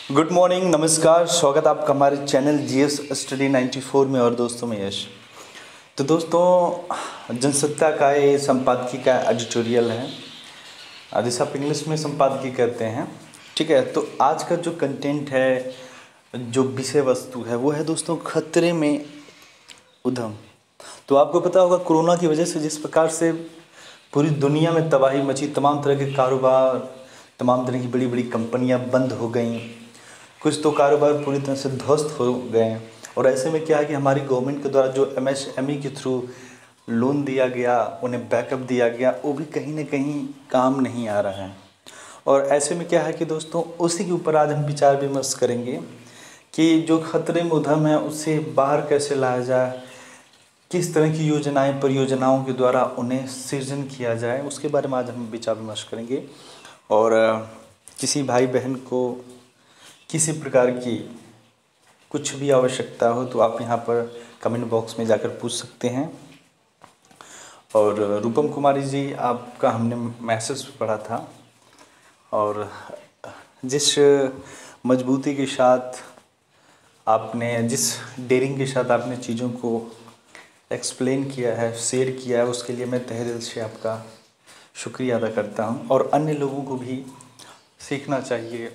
Good morning, नमस्कार, स्वागत आपका हमारे चैनल जीएस स्टडी 94 में और दोस्तों में यश। तो दोस्तों, जनसत्ता का ये संपादकीय का एडिटोरियल है जिसे आप इंग्लिश में संपादकीय कहते हैं। ठीक है, तो आज का जो कंटेंट है, जो विषय वस्तु है, वो है दोस्तों खतरे में उद्यम। तो आपको पता होगा कोरोना की वजह से जिस प्रकार से पूरी दुनिया में तबाही मची, तमाम तरह के कारोबार, तमाम तरह की बड़ी बड़ी कंपनियां बंद हो गईं, कुछ तो कारोबार पूरी तरह से ध्वस्त हो गए। और ऐसे में क्या है कि हमारी गवर्नमेंट के द्वारा जो एमएसएमई के थ्रू लोन दिया गया, उन्हें बैकअप दिया गया, वो भी कहीं ना कहीं काम नहीं आ रहा है। और ऐसे में क्या है कि दोस्तों, उसी के ऊपर आज हम विचार विमर्श करेंगे कि जो खतरे में उद्यम है उससे बाहर कैसे लाया जाए, किस तरह की योजनाएं, परियोजनाओं के द्वारा उन्हें सृजन किया जाए, उसके बारे में आज हम विचार विमर्श करेंगे। और किसी भाई बहन को किसी प्रकार की कुछ भी आवश्यकता हो तो आप यहाँ पर कमेंट बॉक्स में जाकर पूछ सकते हैं। और रूपम कुमारी जी, आपका हमने मैसेज पढ़ा था और जिस मजबूती के साथ आपने, जिस डेयरिंग के साथ आपने चीज़ों को एक्सप्लेन किया है, शेयर किया है, उसके लिए मैं तहे दिल से आपका शुक्रिया अदा करता हूँ। और अन्य लोगों को भी सीखना चाहिए।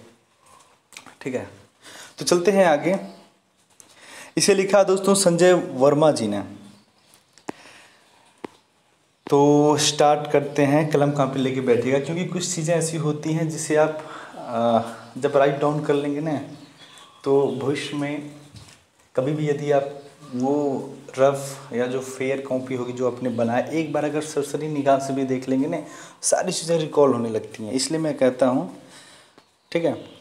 ठीक है, तो चलते हैं आगे। इसे लिखा दोस्तों संजय वर्मा जी ने। तो स्टार्ट करते हैं। कलम कापी लेके बैठिएगा, क्योंकि कुछ चीज़ें ऐसी होती हैं जिसे आप जब राइट डाउन कर लेंगे ना, तो भविष्य में कभी भी यदि आप वो रफ या जो फेयर कॉपी होगी जो आपने बनाया, एक बार अगर सरसरी निगाह से भी देख लेंगे ना, सारी चीज़ें रिकॉल होने लगती हैं। इसलिए मैं कहता हूँ, ठीक है,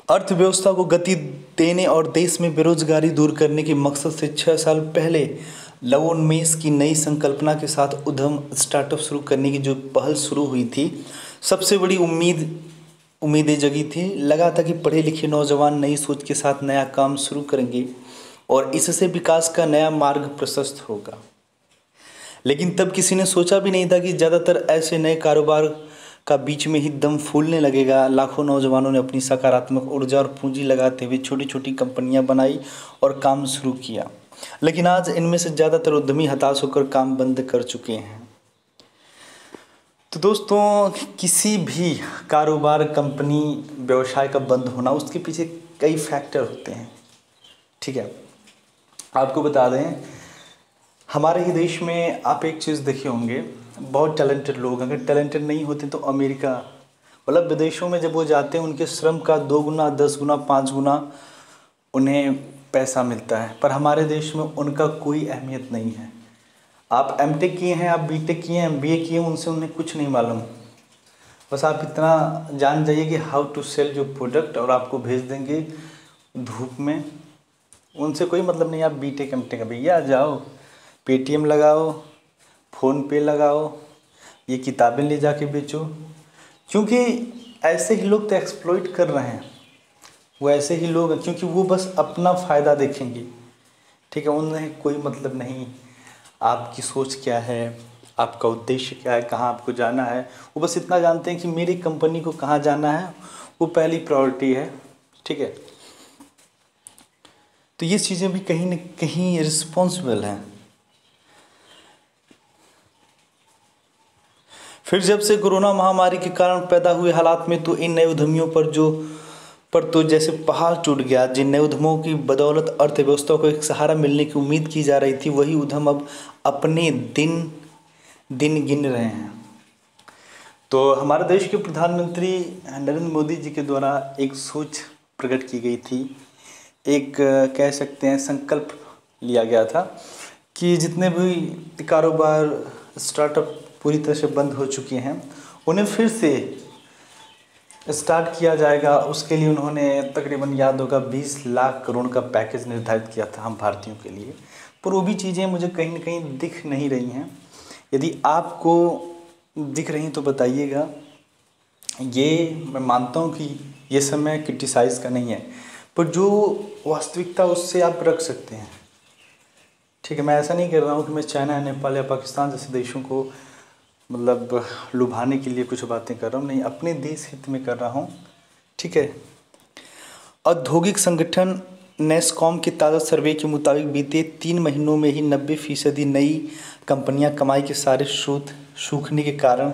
अर्थव्यवस्था को गति देने और देश में बेरोजगारी दूर करने के मकसद से 6 साल पहले लवोन्मेष की नई संकल्पना के साथ उद्यम स्टार्टअप शुरू करने की जो पहल शुरू हुई थी, सबसे बड़ी उम्मीदें जगी थी। लगा था कि पढ़े लिखे नौजवान नई सोच के साथ नया काम शुरू करेंगे और इससे विकास का नया मार्ग प्रशस्त होगा। लेकिन तब किसी ने सोचा भी नहीं था कि ज़्यादातर ऐसे नए कारोबार का बीच में ही दम फूलने लगेगा। लाखों नौजवानों ने अपनी सकारात्मक ऊर्जा और पूंजी लगाते हुए छोटी छोटी कंपनियां बनाई और काम शुरू किया। लेकिन आज इनमें से ज़्यादातर उद्यमी हताश होकर काम बंद कर चुके हैं। तो दोस्तों, किसी भी कारोबार, कंपनी, व्यवसाय का बंद होना, उसके पीछे कई फैक्टर होते हैं। ठीक है, आपको बता दें, हमारे ही देश में आप एक चीज़ देखे होंगे, बहुत टैलेंटेड लोग, अगर टैलेंटेड नहीं होते तो अमेरिका, मतलब विदेशों में जब वो जाते हैं, उनके श्रम का 2 गुना, 10 गुना, 5 गुना उन्हें पैसा मिलता है। पर हमारे देश में उनका कोई अहमियत नहीं है। आप एमटेक किए हैं, आप बीटेक किए हैं, एमबीए किए हैं, उनसे उन्हें कुछ नहीं मालूम। बस आप इतना जान जाइए कि हाउ टू सेल जो प्रोडक्ट, और आपको भेज देंगे धूप में। उनसे कोई मतलब नहीं। आप बीटेक एमटेक, भैया जाओ पेटीएम लगाओ, फ़ोन पे लगाओ, ये किताबें ले जाके बेचो। क्योंकि ऐसे ही लोग तो एक्सप्लॉइट कर रहे हैं, वो ऐसे ही लोग हैं, क्योंकि वो बस अपना फ़ायदा देखेंगे। ठीक है, उन्हें कोई मतलब नहीं आपकी सोच क्या है, आपका उद्देश्य क्या है, कहाँ आपको जाना है। वो बस इतना जानते हैं कि मेरी कंपनी को कहाँ जाना है, वो पहली प्रायोरिटी है। ठीक है, तो ये चीज़ें भी कहीं न कहीं रिस्पॉन्सिबल हैं। फिर जब से कोरोना महामारी के कारण पैदा हुए हालात में तो इन नए उद्यमियों पर तो जैसे पहाड़ टूट गया। जिन नए उद्यमों की बदौलत अर्थव्यवस्था को एक सहारा मिलने की उम्मीद की जा रही थी, वही उद्यम अब अपने दिन गिन रहे हैं। तो हमारे देश के प्रधानमंत्री नरेंद्र मोदी जी के द्वारा एक सोच प्रकट की गई थी, एक कह सकते हैं संकल्प लिया गया था कि जितने भी कारोबार, स्टार्टअप पूरी तरह से बंद हो चुके हैं, उन्हें फिर से स्टार्ट किया जाएगा। उसके लिए उन्होंने तकरीबन, याद होगा, 20 लाख करोड़ का पैकेज निर्धारित किया था हम भारतीयों के लिए। पर वो भी चीज़ें मुझे कहीं ना कहीं दिख नहीं रही हैं। यदि आपको दिख रही तो बताइएगा। ये मैं मानता हूँ कि ये समय क्रिटिसाइज़ का नहीं है, पर जो वास्तविकता उससे आप रख सकते हैं। ठीक है, मैं ऐसा नहीं कर रहा हूँ कि मैं चाइना, नेपाल या पाकिस्तान जैसे देशों को मतलब लुभाने के लिए कुछ बातें कर रहा हूँ, नहीं, अपने देश हित में कर रहा हूँ। ठीक है, औद्योगिक संगठन नेस्कॉम के ताज़ा सर्वे के मुताबिक बीते 3 महीनों में ही 90% नई कंपनियां कमाई के सारे स्रोत सूखने के कारण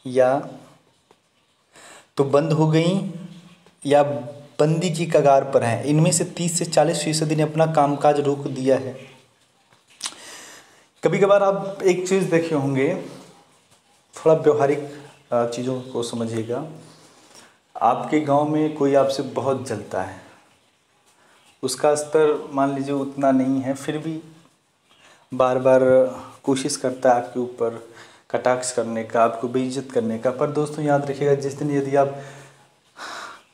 या तो बंद हो गई या बंदी की कगार पर हैं। इनमें से 30 से 40% ने अपना कामकाज रोक दिया है। कभी कभार आप एक चीज़ देखे होंगे, थोड़ा व्यवहारिक चीज़ों को समझिएगा। आपके गांव में कोई आपसे बहुत जलता है, उसका स्तर मान लीजिए उतना नहीं है, फिर भी बार बार कोशिश करता है आपके ऊपर कटाक्ष करने का, आपको बेइज्जत करने का। पर दोस्तों याद रखिएगा, जिस दिन यदि आप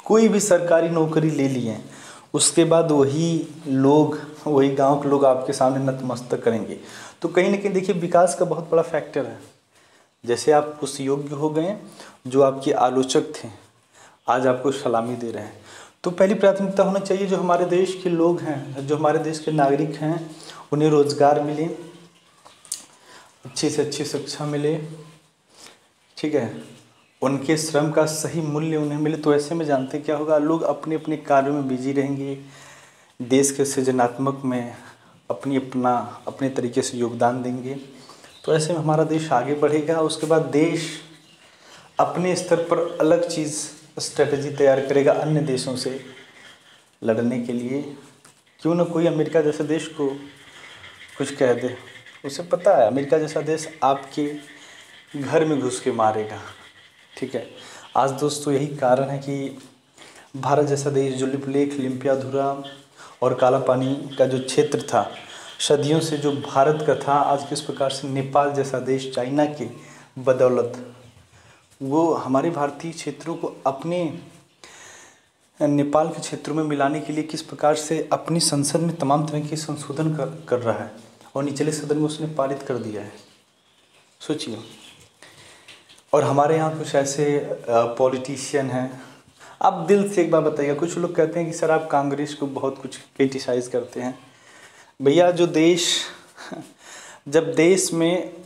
कोई भी सरकारी नौकरी ले लिए हैं, उसके बाद वही लोग, वही गांव के लोग आपके सामने नतमस्तक करेंगे। तो कहीं ना कहीं देखिए, विकास का बहुत बड़ा फैक्टर है। जैसे आप उस योग्य हो गए, जो आपके आलोचक थे आज आपको सलामी दे रहे हैं। तो पहली प्राथमिकता होना चाहिए जो हमारे देश के लोग हैं, जो हमारे देश के नागरिक हैं, उन्हें रोज़गार मिले, अच्छी से अच्छी शिक्षा मिले, ठीक है, उनके श्रम का सही मूल्य उन्हें मिले। तो ऐसे में जानते क्या होगा, लोग अपने अपने कार्यों में बिजी रहेंगे, देश के सृजनात्मक में अपने तरीके से योगदान देंगे। तो ऐसे में हमारा देश आगे बढ़ेगा। उसके बाद देश अपने स्तर पर अलग चीज़ स्ट्रेटजी तैयार करेगा अन्य देशों से लड़ने के लिए। क्यों ना कोई अमेरिका जैसे देश को कुछ कह दे, उसे पता है अमेरिका जैसा देश आपके घर में घुस के मारेगा, ठीक है। आज दोस्तों यही कारण है कि भारत जैसा देश जो लिपलेख, लिम्पियाधुरा और काला पानी का जो क्षेत्र था, सदियों से जो भारत का था, आज किस प्रकार से नेपाल जैसा देश चाइना के बदौलत वो हमारे भारतीय क्षेत्रों को अपने नेपाल के क्षेत्रों में मिलाने के लिए किस प्रकार से अपनी संसद में तमाम तरह के संशोधन कर रहा है और निचले सदन में उसने पारित कर दिया है, सोचिए। और हमारे यहाँ कुछ ऐसे पॉलिटिशियन हैं, आप दिल से एक बार बताइएगा। कुछ लोग कहते हैं कि सर आप कांग्रेस को बहुत कुछ क्रिटिसाइज़ करते हैं। भैया जो देश, जब देश में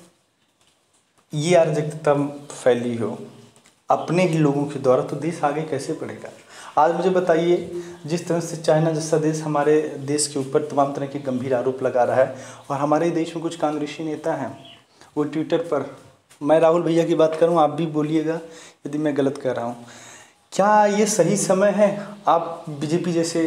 ये अराजकता फैली हो अपने ही लोगों के द्वारा, तो देश आगे कैसे बढ़ेगा। आज मुझे बताइए, जिस तरह से चाइना जैसा देश हमारे देश के ऊपर तमाम तरह के गंभीर आरोप लगा रहा है, और हमारे देश में कुछ कांग्रेसी नेता हैं वो ट्विटर पर, मैं राहुल भैया की बात करूं, आप भी बोलिएगा यदि मैं गलत कह रहा हूं, क्या ये सही समय है आप बीजेपी जैसे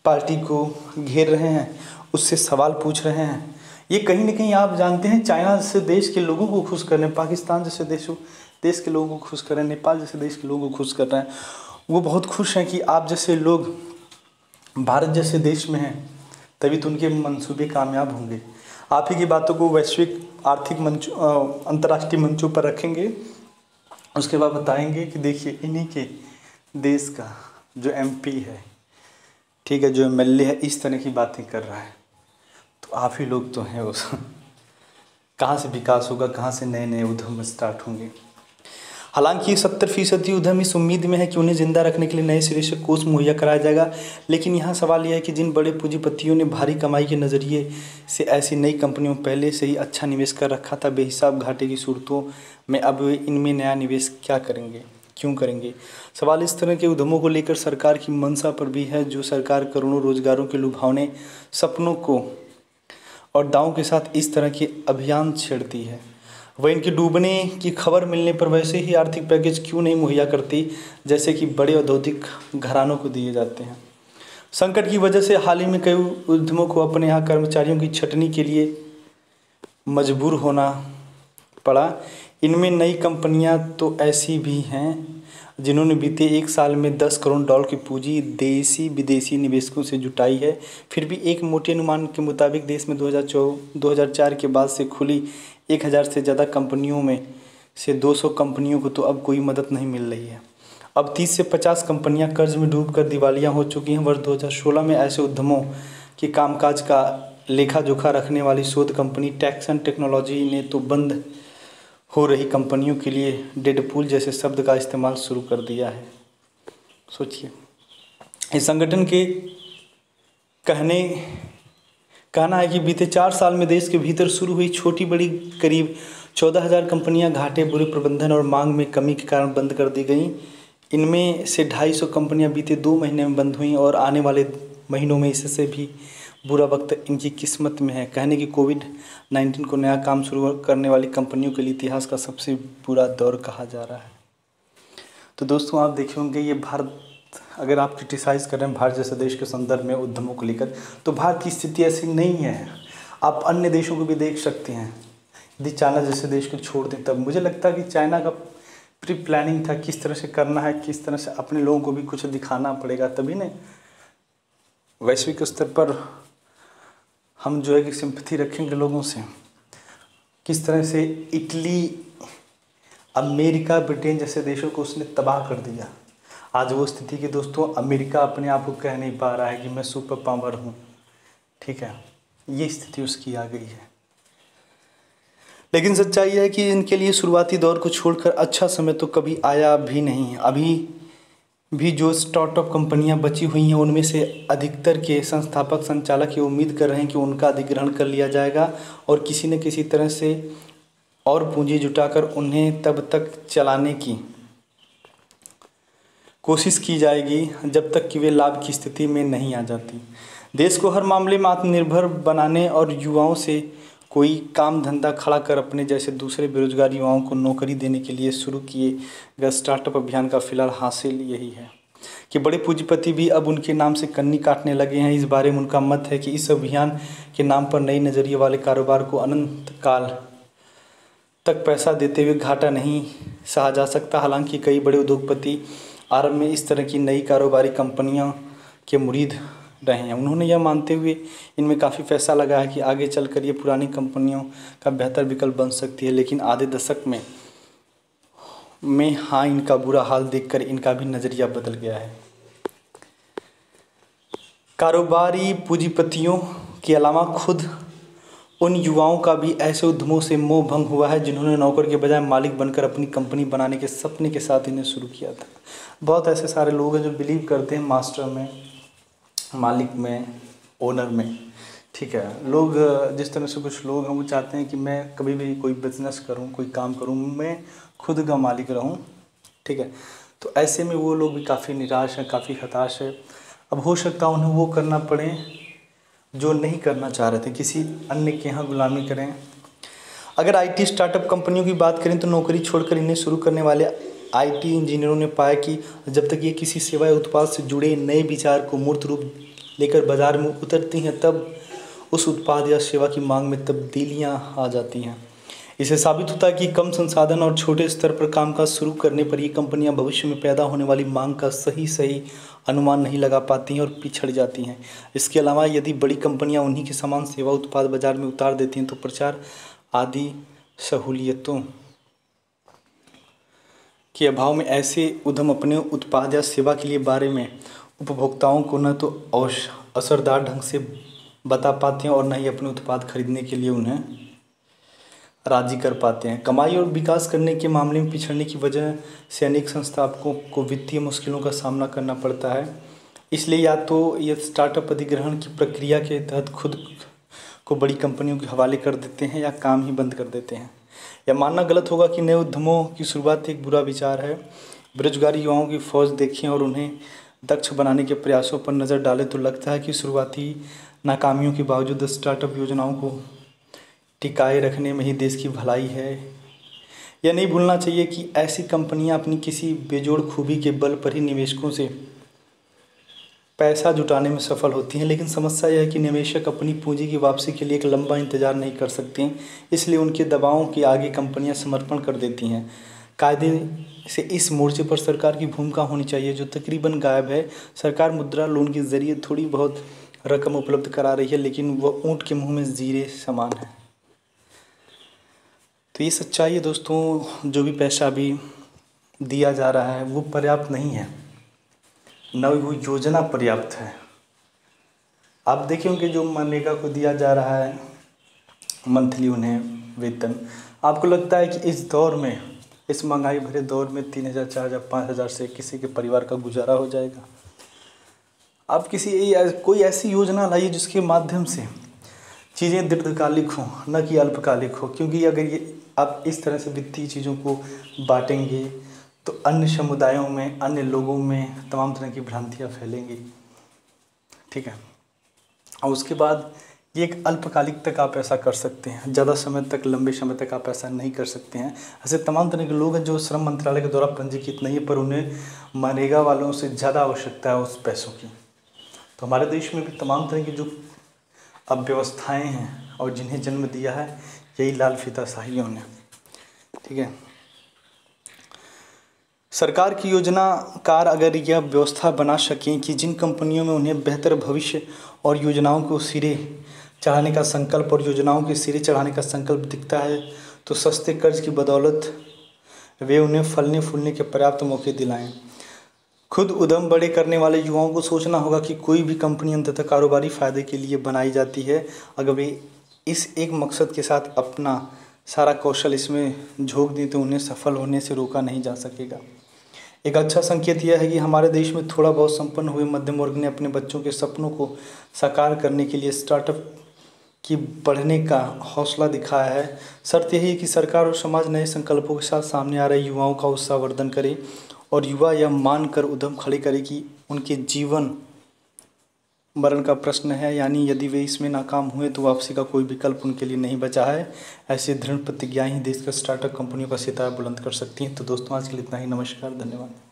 पार्टी को घेर रहे हैं, उससे सवाल पूछ रहे हैं। ये कहीं ना कहीं आप जानते हैं चाइना जैसे देश के लोगों को खुश कर रहे हैं, पाकिस्तान जैसे देश के लोगों को खुश कर रहे हैं, नेपाल जैसे देश के लोगों को खुश कर रहे हैं। वो बहुत खुश हैं कि आप जैसे लोग भारत जैसे देश में हैं, तभी तो उनके मंसूबे कामयाब होंगे। आप ही की बातों को वैश्विक आर्थिक मंच, अंतर्राष्ट्रीय मंचों पर रखेंगे, उसके बाद बताएंगे कि देखिए इन्हीं के देश का जो एमपी है, ठीक है, जो एमएलए है, इस तरह की बातें कर रहा है। तो आप ही लोग तो हैं उस कहाँ से विकास होगा, कहाँ से नए नए उद्यम स्टार्ट होंगे। हालांकि 70% उद्यम इस उम्मीद में है कि उन्हें जिंदा रखने के लिए नए सिरे से कोष मुहैया कराया जाएगा। लेकिन यहाँ सवाल यह है कि जिन बड़े पूंजीपतियों ने भारी कमाई के नज़रिए से ऐसी नई कंपनियों में पहले से ही अच्छा निवेश कर रखा था, बेहिसाब घाटे की सूरतों में अब वे इनमें नया निवेश क्या करेंगे, क्यों करेंगे। सवाल इस तरह के उद्यमों को लेकर सरकार की मंशा पर भी है, जो सरकार करोड़ों रोजगारों के लुभावने सपनों को और दावों के साथ इस तरह के अभियान छेड़ती है। वह इनके डूबने की खबर मिलने पर वैसे ही आर्थिक पैकेज क्यों नहीं मुहैया करती, जैसे कि बड़े औद्योगिक घरानों को दिए जाते हैं। संकट की वजह से हाल ही में कई उद्यमों को अपने यहाँ कर्मचारियों की छंटनी के लिए मजबूर होना पड़ा। इनमें नई कंपनियां तो ऐसी भी हैं जिन्होंने बीते 1 साल में $10 करोड़ की पूंजी देसी विदेशी निवेशकों से जुटाई है। फिर भी एक मोटे अनुमान के मुताबिक देश में 2004 के बाद से खुली 1000 से ज़्यादा कंपनियों में से 200 कंपनियों को तो अब कोई मदद नहीं मिल रही है। अब 30 से 50 कंपनियां कर्ज में डूबकर दिवालिया हो चुकी हैं। वर्ष 2016 में ऐसे उद्यमों के कामकाज का लेखा जोखा रखने वाली शोध कंपनी टैक्सन टेक्नोलॉजी ने तो बंद हो रही कंपनियों के लिए डेडपूल जैसे शब्द का इस्तेमाल शुरू कर दिया है। सोचिए, इस संगठन के कहना है कि बीते 4 साल में देश के भीतर शुरू हुई छोटी बड़ी करीब 14,000 कंपनियां घाटे, बुरे प्रबंधन और मांग में कमी के कारण बंद कर दी गई। इनमें से 250 कंपनियां बीते 2 महीने में बंद हुई और आने वाले महीनों में इससे भी बुरा वक्त इनकी किस्मत में है। कहने की कोविड-19 को नया काम शुरू करने वाली कंपनियों के लिए इतिहास का सबसे बुरा दौर कहा जा रहा है। तो दोस्तों आप देखे होंगे ये भारत, अगर आप क्रिटिसाइज़ कर रहे हैं भारत जैसे देश के संदर्भ में उद्यमों को लेकर, तो भारत की स्थिति ऐसी नहीं है। आप अन्य देशों को भी देख सकते हैं। यदि चाइना जैसे देश को छोड़ दें, तब मुझे लगता है कि चाइना का प्री प्लानिंग था, किस तरह से करना है, किस तरह से अपने लोगों को भी कुछ दिखाना पड़ेगा, तभी ने वैश्विक स्तर पर हम जो है कि सिंपैथी रखेंगे लोगों से। किस तरह से इटली, अमेरिका, ब्रिटेन जैसे देशों को उसने तबाह कर दिया। आज वो स्थिति कि दोस्तों अमेरिका अपने आप को कह नहीं पा रहा है कि मैं सुपर पावर हूँ, ठीक है, ये स्थिति उसकी आ गई है। लेकिन सच्चाई है कि इनके लिए शुरुआती दौर को छोड़कर अच्छा समय तो कभी आया भी नहीं। अभी भी जो स्टार्टअप कंपनियां बची हुई हैं उनमें से अधिकतर के संस्थापक संचालक ये उम्मीद कर रहे हैं कि उनका अधिग्रहण कर लिया जाएगा और किसी न किसी तरह से और पूंजी जुटाकर उन्हें तब तक चलाने की कोशिश की जाएगी जब तक कि वे लाभ की स्थिति में नहीं आ जाती। देश को हर मामले में आत्मनिर्भर बनाने और युवाओं से कोई काम धंधा खड़ा कर अपने जैसे दूसरे बेरोजगार युवाओं को नौकरी देने के लिए शुरू किए गए स्टार्टअप अभियान का फिलहाल हासिल यही है कि बड़े पूंजीपति भी अब उनके नाम से कन्नी काटने लगे हैं। इस बारे में उनका मत है कि इस अभियान के नाम पर नई नज़रिए वाले कारोबार को अनंत काल तक पैसा देते हुए घाटा नहीं सहा जा सकता। हालांकि कई बड़े उद्योगपति आरंभ में इस तरह की नई कारोबारी कंपनियों के मुरीद रहे हैं। उन्होंने यह मानते हुए इनमें काफ़ी पैसा लगाया कि आगे चलकर ये पुरानी कंपनियों का बेहतर विकल्प बन सकती है। लेकिन आधे दशक में हाँ, इनका बुरा हाल देखकर इनका भी नज़रिया बदल गया है। कारोबारी पूंजीपतियों के अलावा खुद उन युवाओं का भी ऐसे उद्यमों से मोह भंग हुआ है जिन्होंने नौकर के बजाय मालिक बनकर अपनी कंपनी बनाने के सपने के साथ इन्हें शुरू किया था। बहुत ऐसे सारे लोग हैं जो बिलीव करते हैं मास्टर में, मालिक में, ओनर में, ठीक है। लोग जिस तरह से कुछ लोग हैं वो चाहते हैं कि मैं कभी भी कोई बिजनेस करूं, कोई काम करूं, मैं खुद का मालिक रहूं, ठीक है। तो ऐसे में वो लोग भी काफ़ी निराश हैं, काफ़ी हताश है। अब हो सकता है उन्हें वो करना पड़े जो नहीं करना चाह रहे थे, किसी अन्य के यहाँ गुलामी करें। अगर आईटी स्टार्टअप कंपनियों की बात करें तो नौकरी छोड़कर इन्हें शुरू करने वाले आईटी इंजीनियरों ने पाया कि जब तक ये किसी सेवा या उत्पाद से जुड़े नए विचार को मूर्त रूप लेकर बाजार में उतरती हैं तब उस उत्पाद या सेवा की मांग में तब्दीलियां आ जाती हैं। इसे साबित होता है कि कम संसाधन और छोटे स्तर पर कामकाज शुरू करने पर ये कंपनियां भविष्य में पैदा होने वाली मांग का सही अनुमान नहीं लगा पाती हैं और पिछड़ जाती हैं। इसके अलावा यदि बड़ी कंपनियां उन्हीं के समान सेवा उत्पाद बाजार में उतार देती हैं तो प्रचार आदि सहूलियतों के अभाव में ऐसे उद्यम अपने उत्पाद या सेवा के लिए बारे में उपभोक्ताओं को न तो असरदार ढंग से बता पाते हैं और न ही अपने उत्पाद खरीदने के लिए उन्हें राजी कर पाते हैं। कमाई और विकास करने के मामले में पिछड़ने की वजह से अनेक संस्थापकों को वित्तीय मुश्किलों का सामना करना पड़ता है। इसलिए या तो ये स्टार्टअप अधिग्रहण की प्रक्रिया के तहत खुद को बड़ी कंपनियों के हवाले कर देते हैं या काम ही बंद कर देते हैं। यह मानना गलत होगा कि नए उद्यमों की शुरुआत एक बुरा विचार है। बेरोजगारी युवाओं की फौज देखें और उन्हें दक्ष बनाने के प्रयासों पर नज़र डालें तो लगता है कि शुरुआती नाकामियों के बावजूद स्टार्टअप योजनाओं को टिकाए रखने में ही देश की भलाई है। यह नहीं भूलना चाहिए कि ऐसी कंपनियां अपनी किसी बेजोड़ खूबी के बल पर ही निवेशकों से पैसा जुटाने में सफल होती हैं। लेकिन समस्या यह है कि निवेशक अपनी पूंजी की वापसी के लिए एक लंबा इंतजार नहीं कर सकते, इसलिए उनके दबावों के आगे कंपनियां समर्पण कर देती हैं। कायदे से इस मोर्चे पर सरकार की भूमिका होनी चाहिए जो तकरीबन गायब है। सरकार मुद्रा लोन के जरिए थोड़ी बहुत रकम उपलब्ध करा रही है लेकिन वह ऊँट के मुँह में जीरे समान है। तो ये सच्चाई है दोस्तों, जो भी पैसा अभी दिया जा रहा है वो पर्याप्त नहीं है, न वो योजना पर्याप्त है। आप देखें कि जो मनरेगा को दिया जा रहा है मंथली उन्हें वेतन, आपको लगता है कि इस दौर में, इस महंगाई भरे दौर में 3,000, 4,000, 5,000 से किसी के परिवार का गुजारा हो जाएगा? आप कोई ऐसी योजना लाइए जिसके माध्यम से चीज़ें दीर्घकालिक हों, न कि अल्पकालिक हो। क्योंकि अगर ये आप इस तरह से वित्तीय चीज़ों को बांटेंगे तो अन्य समुदायों में, अन्य लोगों में तमाम तरह की भ्रांतियाँ फैलेंगी। ठीक है। और उसके बाद ये एक अल्पकालिक तक आप ऐसा कर सकते हैं, ज़्यादा समय तक, लंबे समय तक आप ऐसा नहीं कर सकते हैं। ऐसे तमाम तरह के लोग हैं जो श्रम मंत्रालय के द्वारा पंजीकृत नहीं है, पर उन्हें मनरेगा वालों से ज़्यादा आवश्यकता है उस पैसों की। तो हमारे देश में भी तमाम तरह की जो अव्यवस्थाएँ हैं और जिन्हें जन्म दिया है यही लाल फीताशाहियों ने। ठीक है। सरकार की योजनाकार अगर यह व्यवस्था बना सकें कि जिन कंपनियों में उन्हें बेहतर भविष्य और योजनाओं को सिरे चढ़ाने का संकल्प और योजनाओं के सिरे चढ़ाने का संकल्प दिखता है, तो सस्ते कर्ज की बदौलत वे उन्हें फलने फूलने के पर्याप्त मौके दिलाएं। खुद उद्यम बड़े करने वाले युवाओं को सोचना होगा कि कोई भी कंपनी अंततः कारोबारी फ़ायदे के लिए बनाई जाती है। अगर वे इस एक मकसद के साथ अपना सारा कौशल इसमें झोंक दें तो उन्हें सफल होने से रोका नहीं जा सकेगा। एक अच्छा संकेत यह है कि हमारे देश में थोड़ा बहुत संपन्न हुए मध्यम वर्ग ने अपने बच्चों के सपनों को साकार करने के लिए स्टार्टअप की बढ़ने का हौसला दिखाया है। शर्त यही है कि सरकार और समाज नए संकल्पों के साथ सामने आ रहे युवाओं का उत्साहवर्धन करे और युवा यह मानकर उद्यम खड़े करे कि उनके जीवन मरण का प्रश्न है, यानी यदि वे इसमें नाकाम हुए तो वापसी का कोई विकल्प उनके लिए नहीं बचा है। ऐसी दृढ़ प्रतिज्ञाएं ही देश का स्टार्टअप कंपनियों का सितारा बुलंद कर सकती हैं। तो दोस्तों आज के लिए इतना ही। नमस्कार, धन्यवाद।